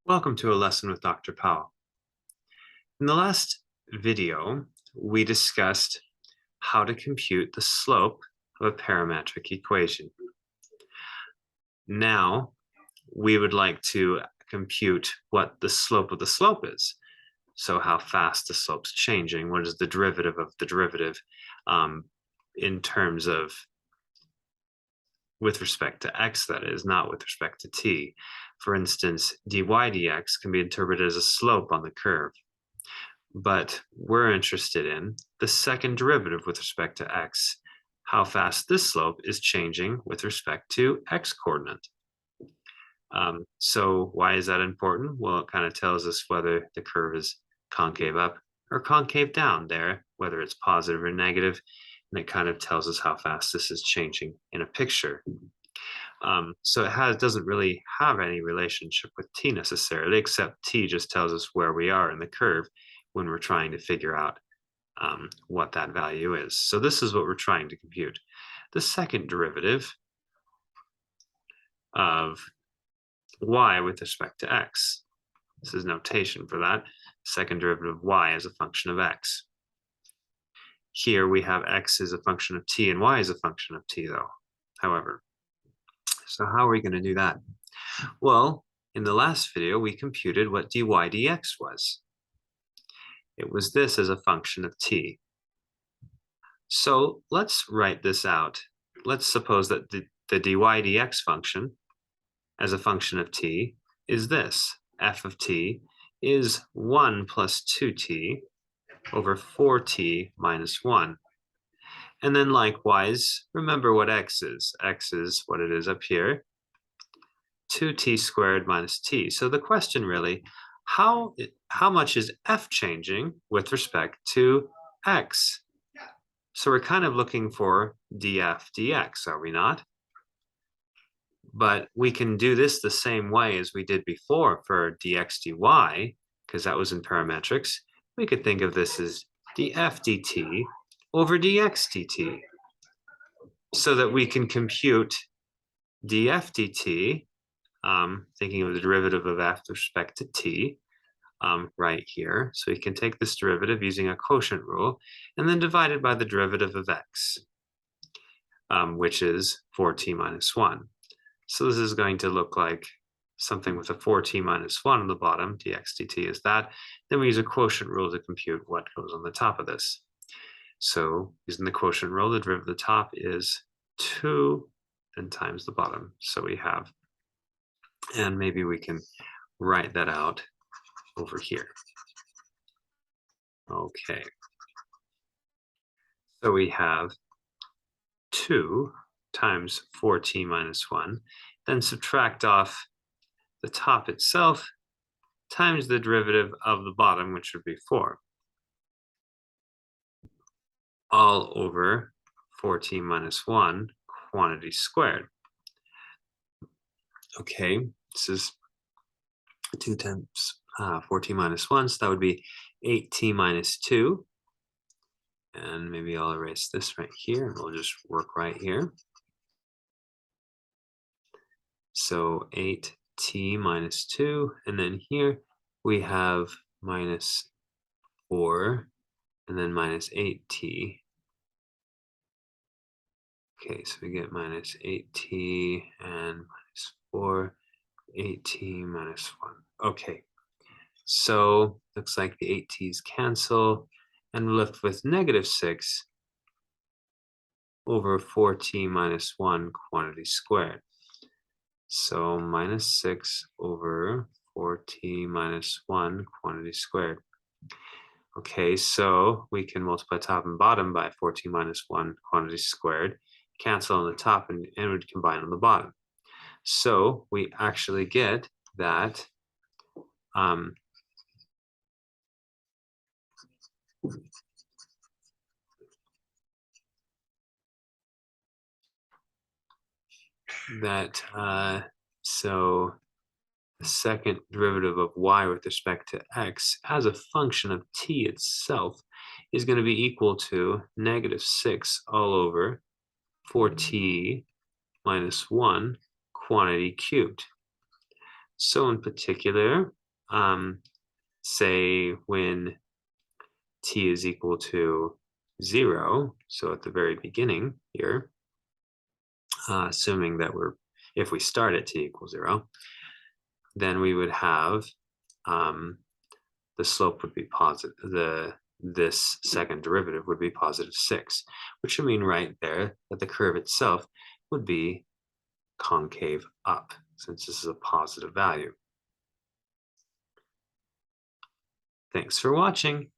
Welcome to a lesson with Dr. Powell. In the last video, we discussed how to compute the slope of a parametric equation. Now, we would like to compute what the slope of the slope is. So how fast the slope's changing, what is the derivative of the derivative in terms of with respect to x, that is, not with respect to t. For instance, dy dx can be interpreted as a slope on the curve. But we're interested in the second derivative with respect to x, how fast this slope is changing with respect to x coordinate. So why is that important? Well, it kind of tells us whether the curve is concave up or concave down there, whether it's positive or negative, and it kind of tells us how fast this is changing in a picture. So it doesn't really have any relationship with t necessarily, except t just tells us where we are in the curve when we're trying to figure out what that value is. So this is what we're trying to compute. The second derivative of y with respect to x. This is notation for that. Second derivative of y as a function of x. Here we have x is a function of t and y is a function of t though, however. So how are we going to do that? Well, in the last video, we computed what dy dx was. It was this as a function of t. So let's write this out. Let's suppose that the dy dx function as a function of t is this. F of t is 1 plus 2t over 4t minus 1. And then likewise, remember what x is. X is what it is up here, 2t squared minus t. So the question really, how much is f changing with respect to x? So we're kind of looking for df dx, are we not? But we can do this the same way as we did before for dx dy, because that was in parametrics. We could think of this as df dt over dx dt, so that we can compute df dt, thinking of the derivative of f with respect to t, right here. So we can take this derivative using a quotient rule and then divide it by the derivative of x, which is 4t minus 1. So this is going to look like something with a 4t minus 1 on the bottom, dx dt is that. Then we use a quotient rule to compute what goes on the top of this. So using the quotient rule, the derivative of the top is 2 and times the bottom. So we have, and maybe we can write that out over here. Okay. So we have 2 times 4t minus 1, then subtract off the top itself times the derivative of the bottom, which would be 4, all over 4t minus 1 quantity squared. Okay, this is 2 times 4t minus 1, so that would be 8t minus 2. And maybe I'll erase this right here, and we'll just work right here. So 8t minus 2, and then here we have minus 4, and then minus 8t. Okay, so we get minus 8t and minus 4, 8t minus 1. Okay, so looks like the 8t's cancel, and we're left with negative 6 over 4t minus 1 quantity squared. So minus 6 over 4t minus 1 quantity squared. Okay, so we can multiply top and bottom by 4t minus 1 quantity squared, cancel on the top, and would combine on the bottom. So we actually get that so the second derivative of y with respect to x as a function of t itself is going to be equal to negative 6 all over 4t minus 1 quantity cubed. So in particular, say when t is equal to 0, so at the very beginning here, assuming that if we start at t equals 0, then we would have the slope would be positive, this second derivative would be positive 6, which would mean right there that the curve itself would be concave up, since this is a positive value. Thanks for watching.